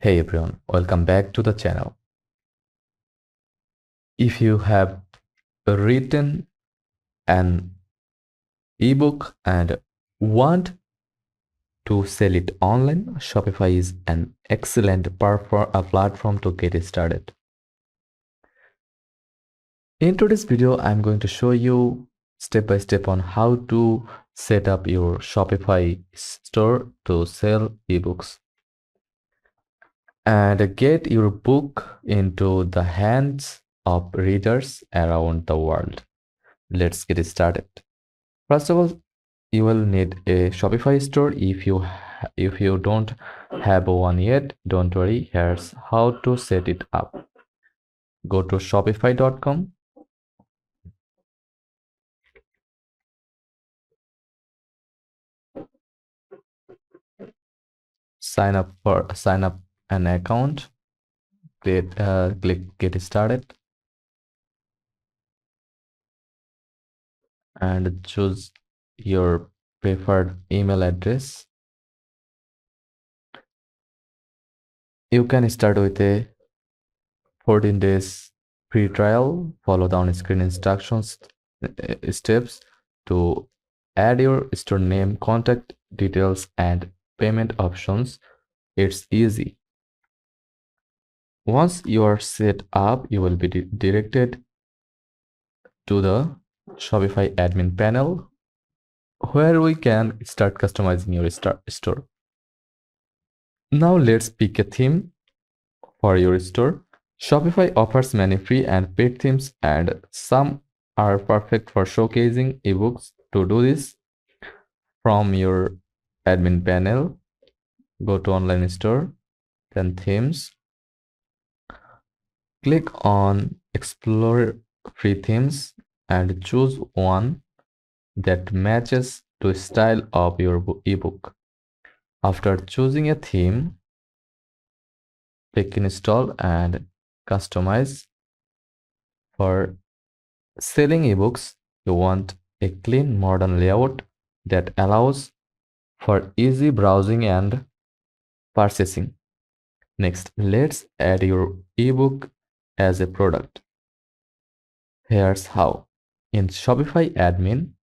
Hey everyone, welcome back to the channel. If you have written an ebook and want to sell it online, Shopify is an excellent platform to get started. In today's video, I'm going to show you step by step on how to set up your Shopify store to sell ebooks and get your book into the hands of readers around the world. Let's get started. First of all, you will need a Shopify store. If you don't have one yet, don't worry. Here's how to set it up. Go to shopify.com. Sign up an account. Click get started and choose your preferred email address. You can start with a 14 days free trial. Follow the on-screen instructions steps to add your store name, contact details, and payment options. It's easy. Once you are set up, you will be directed to the Shopify admin panel where we can start customizing your store. Now let's pick a theme for your store. Shopify offers many free and paid themes, and some are perfect for showcasing ebooks. To do this, from your admin panel, go to online store, then themes. Click on explore free themes and choose one that matches to style of your ebook. After choosing a theme, click install and customize. For selling ebooks, you want a clean modern layout that allows for easy browsing and purchasing. Next, let's add your ebook as a product. Here's how. In Shopify admin,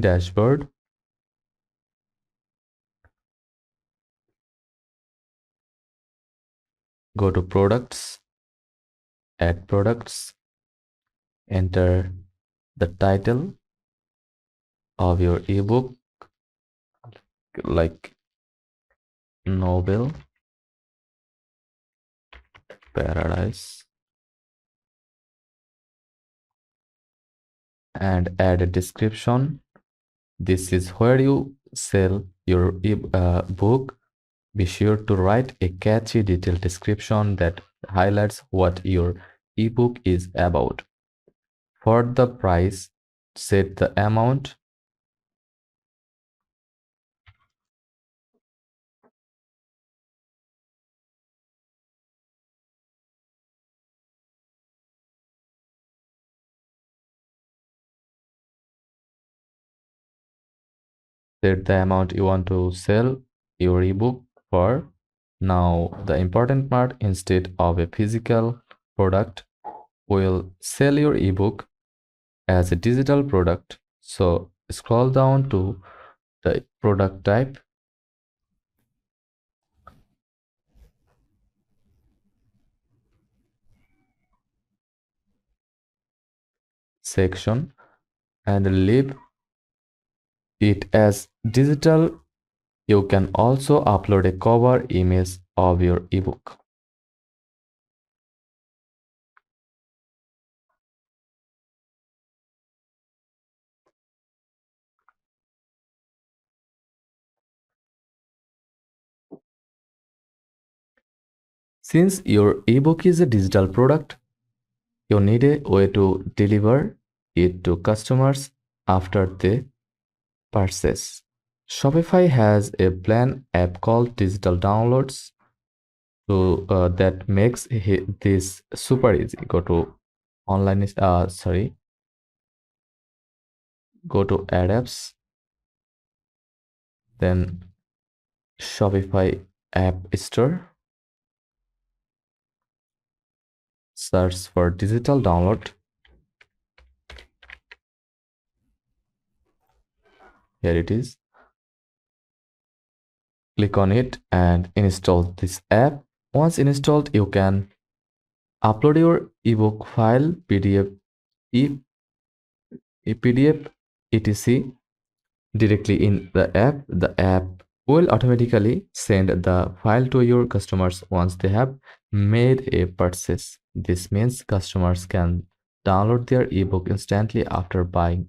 dashboard, go to products, add products, enter the title of your ebook like Nobel Paradise and add a description. This is where you sell your book. Be sure to write a catchy detailed description that highlights what your ebook is about. For the price, set the amount. Set the amount you want to sell your ebook for. Now, the important part, instead of a physical product, we'll sell your ebook as a digital product. So scroll down to the product type, section, and leave it as digital. You can also upload a cover image of your ebook. Since your ebook is a digital product, you need a way to deliver it to customers after they purchase. Shopify has a plan app called Digital Downloads that makes this super easy. Go to online, go to Add Apps, then Shopify App Store, search for Digital Download. Here it is. Click on it and install this app. Once installed, you can upload your ebook file, PDF, e PDF, etc. directly in the app. The app will automatically send the file to your customers once they have made a purchase. This means customers can download their ebook instantly after buying.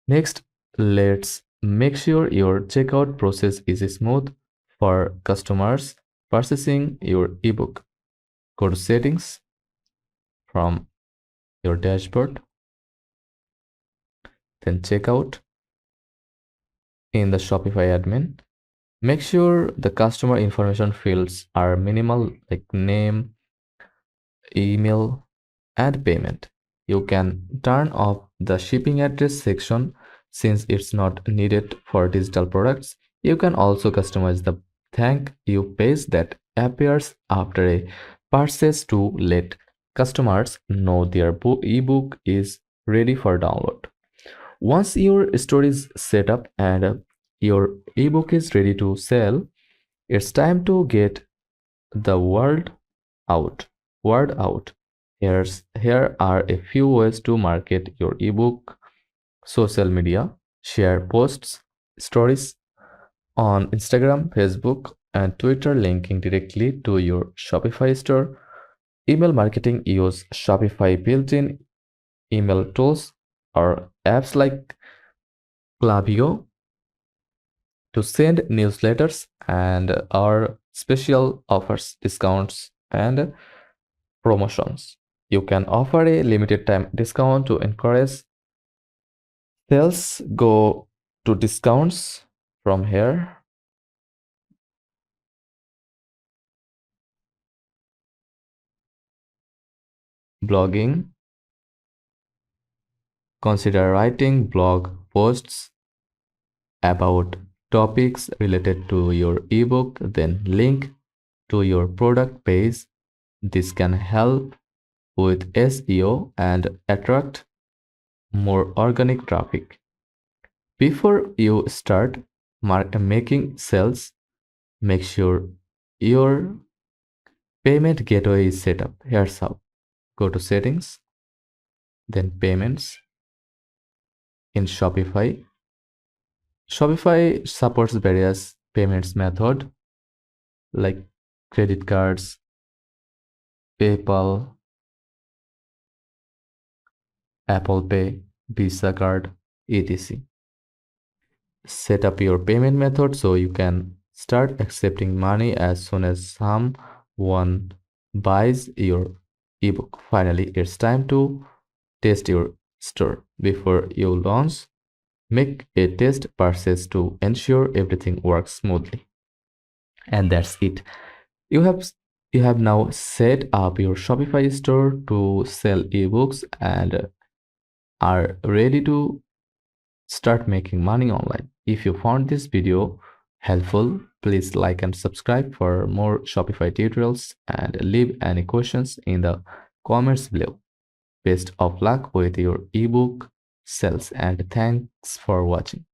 Next, let's make sure your checkout process is smooth for customers purchasing your ebook. Go to Settings from your dashboard, then Checkout in the Shopify admin. Make sure the customer information fields are minimal, like name, email, and payment. You can turn off the shipping address section since it's not needed for digital products. You can also customize the thank you page that appears after a purchase to let customers know their ebook is ready for download. Once your store is set up and your ebook is ready to sell, it's time to get the out. Word out. Here are a few ways to market your ebook: social media, share posts, stories on Instagram, Facebook, and Twitter, linking directly to your Shopify store. Email marketing: use Shopify built-in email tools or apps like Klaviyo to send newsletters and our special offers, discounts, and promotions. You can offer a limited time discount to encourage sales. Go to discounts from here. Blogging. Consider writing blog posts about topics related to your ebook, then link to your product page. This can help with SEO and attract more organic traffic. Before you start making sales, make sure your payment gateway is set up. Here's how. Go to Settings, then Payments in Shopify. Shopify supports various payments method like credit cards, PayPal, Apple Pay, Visa card, etc. Set up your payment method so you can start accepting money as soon as someone buys your ebook. Finally, it's time to test your store. Before you launch, make a test purchase to ensure everything works smoothly. And that's it. You have now set up your Shopify store to sell ebooks and are ready to start making money online. If you found this video helpful, please like and subscribe for more Shopify tutorials and leave any questions in the comments below. Best of luck with your ebook sales and thanks for watching.